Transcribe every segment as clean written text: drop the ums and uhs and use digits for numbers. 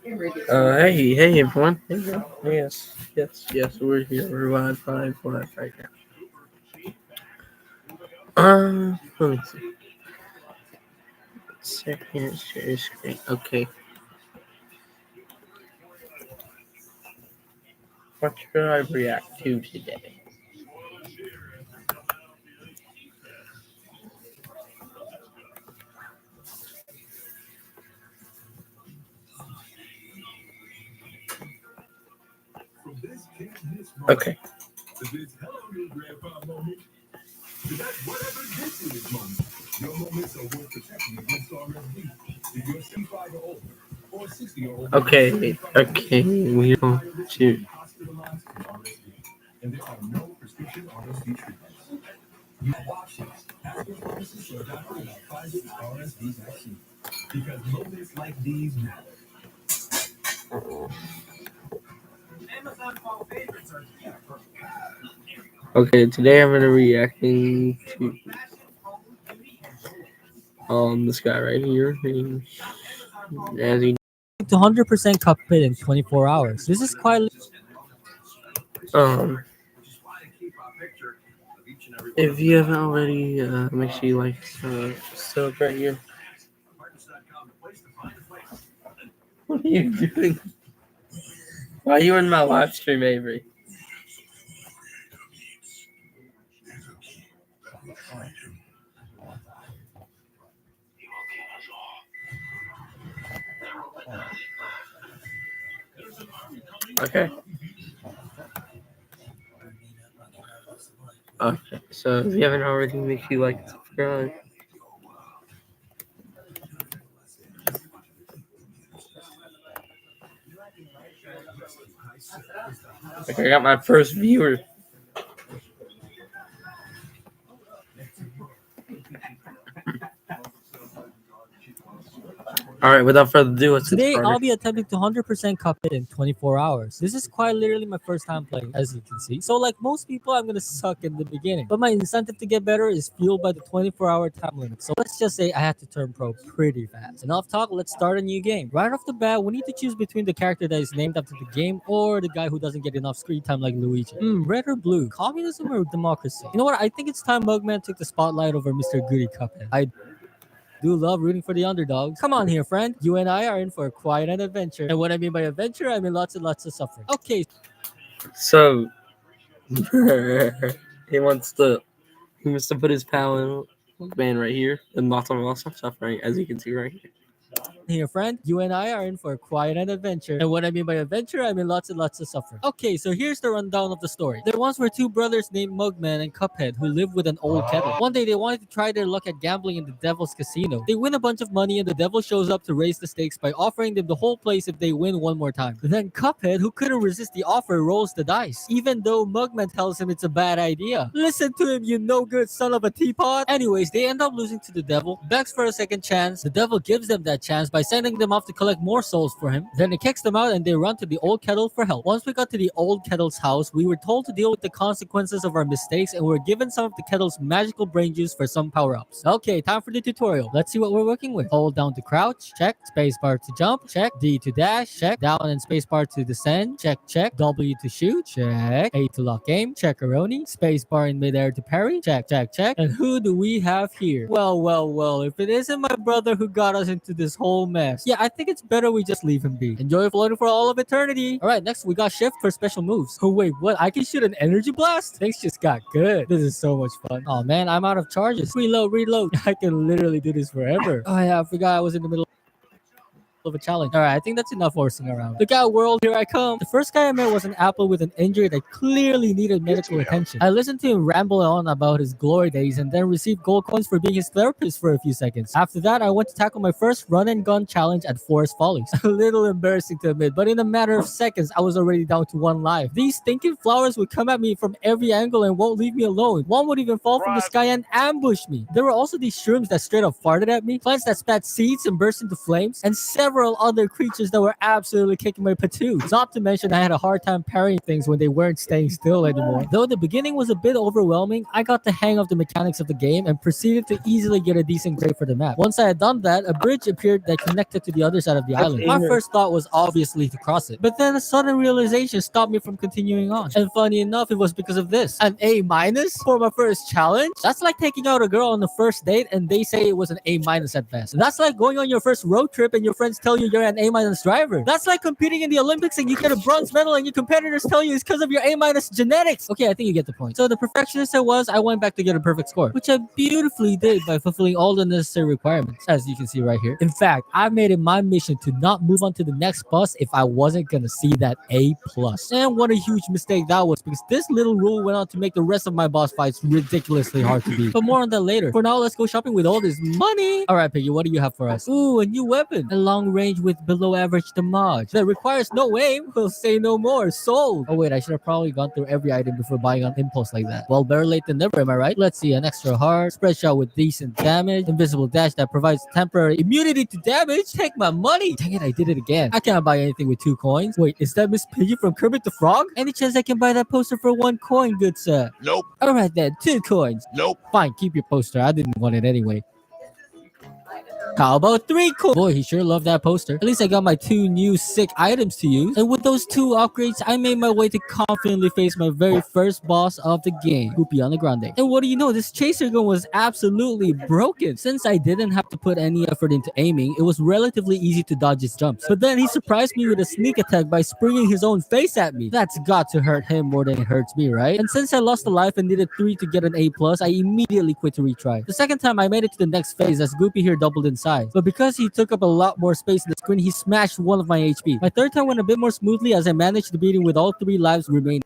Hey everyone. Hey, yes, we're here. We're live right now. Let me see. Second share screen. Okay. What should I react to today? Okay. Okay, we don't choose. Okay, today I'm gonna reacting to this guy right here. As he to 100% Cuphead in 24 hours. This is quite if you haven't already, make sure you like sub right here. What are you doing? Why are you in my live stream, Avery? Okay. Okay. So if you haven't already, make sure you like and subscribe. Okay, I got my first viewer. All right, without further ado, let's get Today, started. I'll be attempting to 100% Cuphead in 24 hours. This is quite literally my first time playing, as you can see. So like most people, I'm gonna suck in the beginning. But my incentive to get better is fueled by the 24-hour time limit. So let's just say I had to turn pro pretty fast. Enough talk, let's start a new game. Right off the bat, we need to choose between the character that is named after the game or the guy who doesn't get enough screen time like Luigi. Red or blue? Communism or democracy? You know what? I think it's time Mugman took the spotlight over Mr. Goody Cuphead. I do love rooting for the underdogs. Come on here, friend. You and I are in for a quiet and adventure. And what I mean by adventure, I mean lots and lots of suffering. Okay. So he wants to put his pal in man right here and lots of suffering, as you can see right here. Here, friend. You and I are in for a quiet and adventure. And what I mean by adventure, I mean lots and lots of suffering. Okay, so here's the rundown of the story. There once were two brothers named Mugman and Cuphead who lived with an old kettle. One day they wanted to try their luck at gambling in the devil's casino. They win a bunch of money and the devil shows up to raise the stakes by offering them the whole place if they win one more time. Then Cuphead, who couldn't resist the offer, rolls the dice. Even though Mugman tells him it's a bad idea. Listen to him, you no good son of a teapot. Anyways, they end up losing to the devil, begs for a second chance. The devil gives them that chance by sending them off to collect more souls for him. Then he kicks them out and they run to the old kettle for help. Once we got to the old kettle's house, we were told to deal with the consequences of our mistakes and we were given some of the kettle's magical brain juice for some power-ups. Okay, time for the tutorial. Let's see what we're working with. Hold down to crouch, check. Spacebar to jump, check. D to dash, check. Down and spacebar to descend, check. W to shoot, check. A to lock aim, checkaroni. Spacebar in midair to parry, check. And who do we have here? Well, if it isn't my brother who got us into this whole mess. Yeah, I think it's better we just leave him be. Enjoy floating for all of eternity. Alright, next we got shift for special moves. Oh wait, what? I can shoot an energy blast? Things just got good. This is so much fun. Oh man, I'm out of charges. Reload. I can literally do this forever. Oh yeah, I forgot I was in the middle of a challenge. Alright, I think that's enough horsing around. Look out, world, here I come. The first guy I met was an apple with an injury that clearly needed medical attention. I listened to him ramble on about his glory days and then received gold coins for being his therapist for a few seconds. After that, I went to tackle my first run and gun challenge at Forest Follies. A little embarrassing to admit, but in a matter of seconds, I was already down to one life. These stinking flowers would come at me from every angle and won't leave me alone. One would even fall from the sky and ambush me. There were also these shrooms that straight up farted at me, plants that spat seeds and burst into flames, and several several other creatures that were absolutely kicking my patoot. Not to mention I had a hard time parrying things when they weren't staying still anymore. Though the beginning was a bit overwhelming, I got the hang of the mechanics of the game and proceeded to easily get a decent grade for the map. Once I had done that, a bridge appeared that connected to the other side of the island. My first thought was obviously to cross it, but then a sudden realization stopped me from continuing on. And funny enough, it was because of this. An A minus for my first challenge? That's like taking out a girl on the first date and they say it was an A minus at best. That's like going on your first road trip and your friends tell you you're an A minus driver. That's like competing in the Olympics and you get a bronze medal and your competitors tell you it's because of your A minus genetics. Okay, I think you get the point. So the perfectionist I was, I went back to get a perfect score, which I beautifully did by fulfilling all the necessary requirements, as you can see right here. In fact, I made it my mission to not move on to the next boss if I wasn't gonna see that A plus. And what a huge mistake that was, because this little rule went on to make the rest of my boss fights ridiculously hard to beat. But more on that later. For now, let's go shopping with all this money. All right, Piggy, what do you have for us? Ooh, a new weapon. A long range with below average damage that requires no aim. We'll say no more. Sold. Oh wait, I should have probably gone through every item before buying on impulse like that. Well, better late than never, am I right? Let's see, an extra heart, spread shot with decent damage, invisible dash that provides temporary immunity to damage. Take my money. Dang it, I did it again. I cannot buy anything with 2 coins. Wait, is that Miss Piggy from Kermit the Frog? Any chance I can buy that poster for 1 coin, good sir? Nope. All right then, 2 coins. Nope. Fine, keep your poster. I didn't want it anyway. How about 3 coins? Boy, he sure loved that poster. At least I got my 2 new sick items to use. And with those 2 upgrades, I made my way to confidently face my very first boss of the game, Goopy on the Grande. And what do you know, this chaser gun was absolutely broken. Since I didn't have to put any effort into aiming, it was relatively easy to dodge his jumps. But then he surprised me with a sneak attack by springing his own face at me. That's got to hurt him more than it hurts me, right? And since I lost a life and needed 3 to get an A+, I immediately quit to retry. The second time I made it to the next phase as Goopy here doubled in size. But because he took up a lot more space in the screen, he smashed one of my HP. My third time went a bit more smoothly as I managed to beat him with all 3 lives remaining.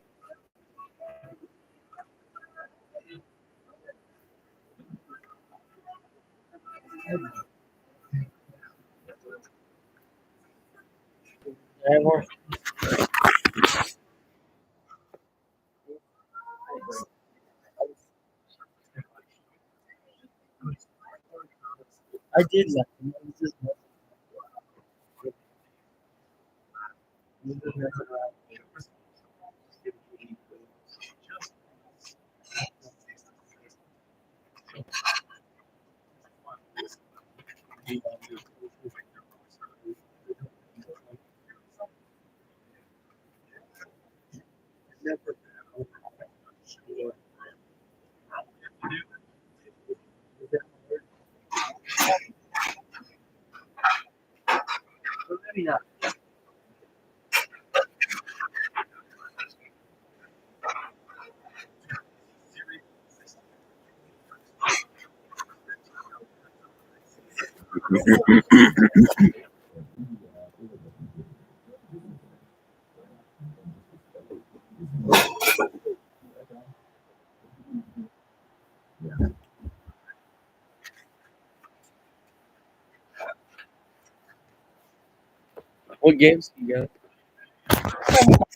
I did that. What games do you got?